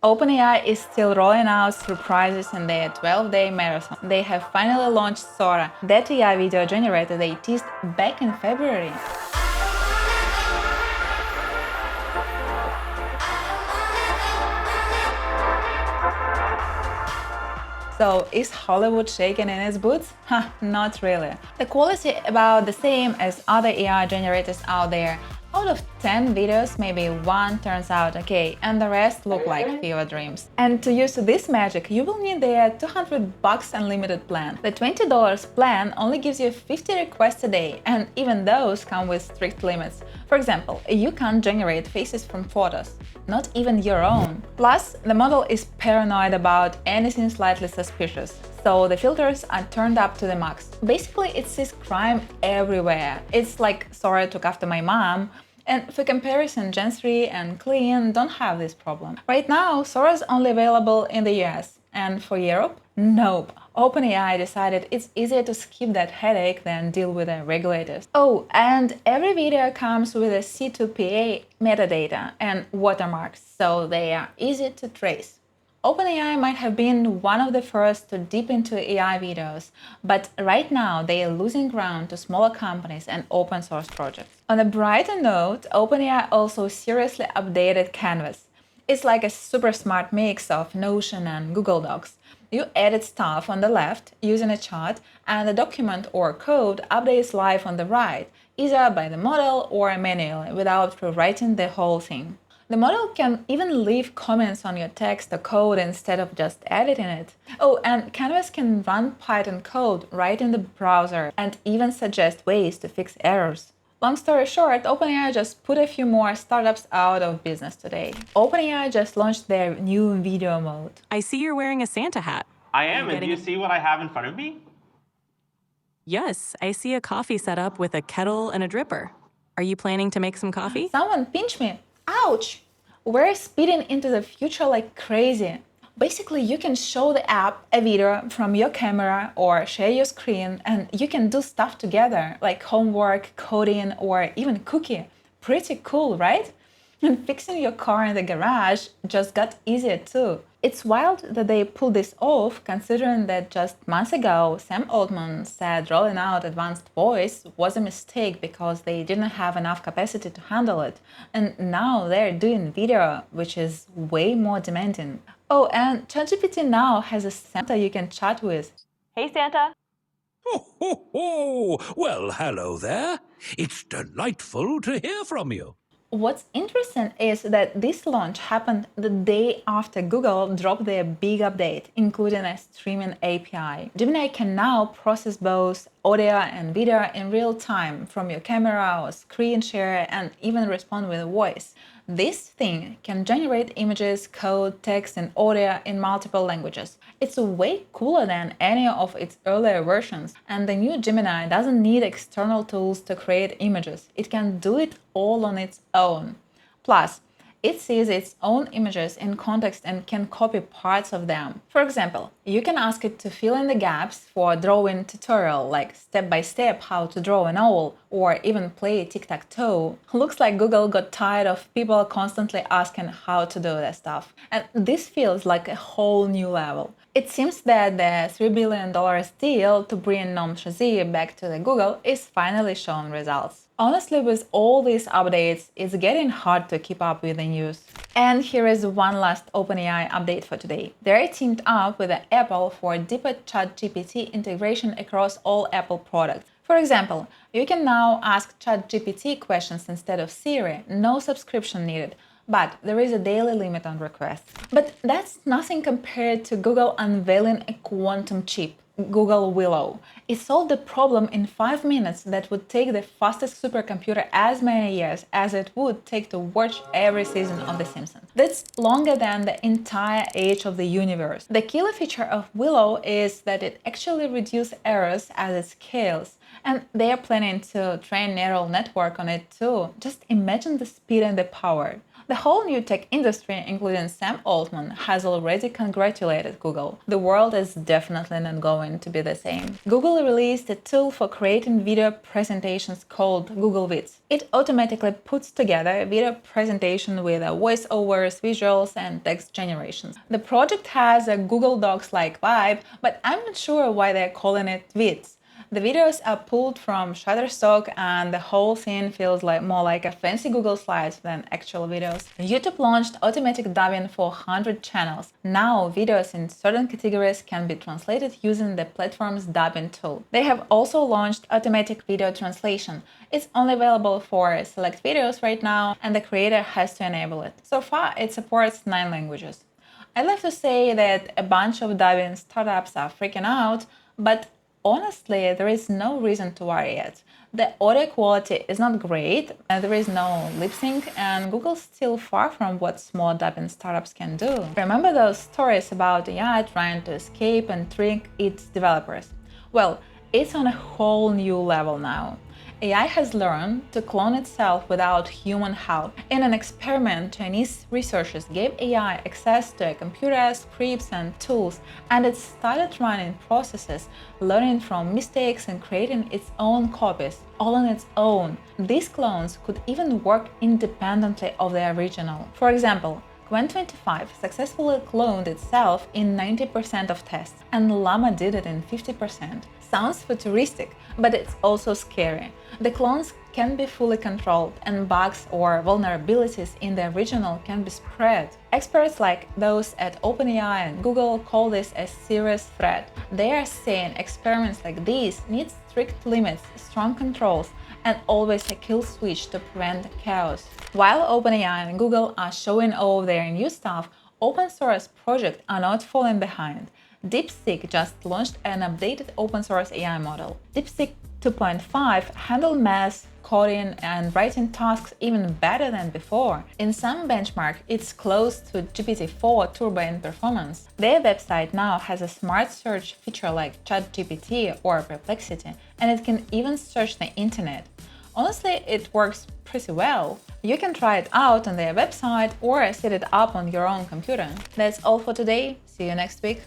OpenAI is still rolling out surprises in their 12-day marathon. They have finally launched Sora, that AI video generator they teased back in February. So, is Hollywood shaking in its boots? Ha, not really. The quality about the same as other AI generators out there. Out of 10 videos, maybe one turns out okay, and the rest look like fever dreams. And to use this magic, you will need their $200 unlimited plan. The $20 plan only gives you 50 requests a day, and even those come with strict limits. For example, you can't generate faces from photos, not even your own. Plus, the model is paranoid about anything slightly suspicious, so the filters are turned up to the max. Basically, it sees crime everywhere. It's like Sora took after my mom. And for comparison, Gen 3 and Clean don't have this problem. Right now, Sora is only available in the US. And for Europe? Nope. OpenAI decided it's easier to skip that headache than deal with the regulators. Oh, and every video comes with a C2PA metadata and watermarks, so they are easy to trace. OpenAI might have been one of the first to dip into AI videos, but right now they are losing ground to smaller companies and open source projects. On a brighter note, OpenAI also seriously updated Canvas. It's like a super smart mix of Notion and Google Docs. You edit stuff on the left using a chart, and the document or code updates live on the right, either by the model or manually, without rewriting the whole thing. The model can even leave comments on your text or code instead of just editing it. Oh, and Canvas can run Python code right in the browser and even suggest ways to fix errors. Long story short, OpenAI just put a few more startups out of business today. OpenAI just launched their new video mode. I see you're wearing a Santa hat. I am, and do you see what I have in front of me? Yes, I see a coffee setup with a kettle and a dripper. Are you planning to make some coffee? Someone pinch me! Ouch! We're speeding into the future like crazy. Basically, you can show the app a video from your camera or share your screen, and you can do stuff together, like homework, coding, or even cooking. Pretty cool, right? And fixing your car in the garage just got easier too. It's wild that they pulled this off, considering that just months ago, Sam Altman said rolling out advanced voice was a mistake because they didn't have enough capacity to handle it. And now they're doing video, which is way more demanding. Oh, and ChatGPT now has a Santa you can chat with. Hey, Santa. Ho, ho, ho! Well, hello there. It's delightful to hear from you. What's interesting is that this launch happened the day after Google dropped their big update, including a streaming API. Gemini can now process both audio and video in real time from your camera or screen share and even respond with voice. This thing can generate images, code, text, and audio in multiple languages. It's way cooler than any of its earlier versions, and the new Gemini doesn't need external tools to create images. It can do it all on its own. Plus, it sees its own images in context and can copy parts of them. For example, you can ask it to fill in the gaps for a drawing tutorial, like step-by-step how to draw an owl, or even play tic-tac-toe. Looks like Google got tired of people constantly asking how to do that stuff. And this feels like a whole new level. It seems that the $3 billion deal to bring Nom Shazzy back to the Google is finally showing results. Honestly, with all these updates, it's getting hard to keep up with the news. And here is one last OpenAI update for today. They're teamed up with Apple for deeper ChatGPT integration across all Apple products. For example, you can now ask ChatGPT questions instead of Siri, no subscription needed. But there is a daily limit on requests. But that's nothing compared to Google unveiling a quantum chip, Google Willow. It solved a problem in 5 minutes that would take the fastest supercomputer as many years as it would take to watch every season of The Simpsons. That's longer than the entire age of the universe. The killer feature of Willow is that it actually reduces errors as it scales. And they are planning to train neural network on it too. Just imagine the speed and the power. The whole new tech industry, including Sam Altman, has already congratulated Google. The world is definitely not going to be the same. Google released a tool for creating video presentations called Google Vids. It automatically puts together a video presentation with voiceovers, visuals, and text generations. The project has a Google Docs-like vibe, but I'm not sure why they're calling it Vids. The videos are pulled from Shutterstock and the whole thing feels more like a fancy Google Slides than actual videos. YouTube launched automatic dubbing for 100 channels. Now videos in certain categories can be translated using the platform's dubbing tool. They have also launched automatic video translation. It's only available for select videos right now, and the creator has to enable it. So far, it supports 9 languages. I'd like to say that a bunch of dubbing startups are freaking out, but honestly, there is no reason to worry yet. The audio quality is not great, and there is no lip sync, and Google's still far from what small dubbing startups can do. Remember those stories about AI trying to escape and trick its developers? Well, it's on a whole new level now. AI has learned to clone itself without human help. In an experiment, Chinese researchers gave AI access to computers, scripts, and tools, and it started running processes, learning from mistakes and creating its own copies, all on its own. These clones could even work independently of the original. For example, Qwen25 successfully cloned itself in 90% of tests, and Llama did it in 50%. Sounds futuristic, but it's also scary. The clones can be fully controlled, and bugs or vulnerabilities in the original can be spread. Experts like those at OpenAI and Google call this a serious threat. They are saying experiments like these need strict limits, strong controls, and always a kill switch to prevent chaos. While OpenAI and Google are showing off their new stuff, open source projects are not falling behind. DeepSeek just launched an updated open source AI model. DeepSeek 2.5 handles math, coding, and writing tasks even better than before. In some benchmark, it's close to GPT-4 Turbo in performance. Their website now has a smart search feature like ChatGPT or Perplexity, and it can even search the internet. Honestly, it works pretty well. You can try it out on their website or set it up on your own computer. That's all for today. See you next week.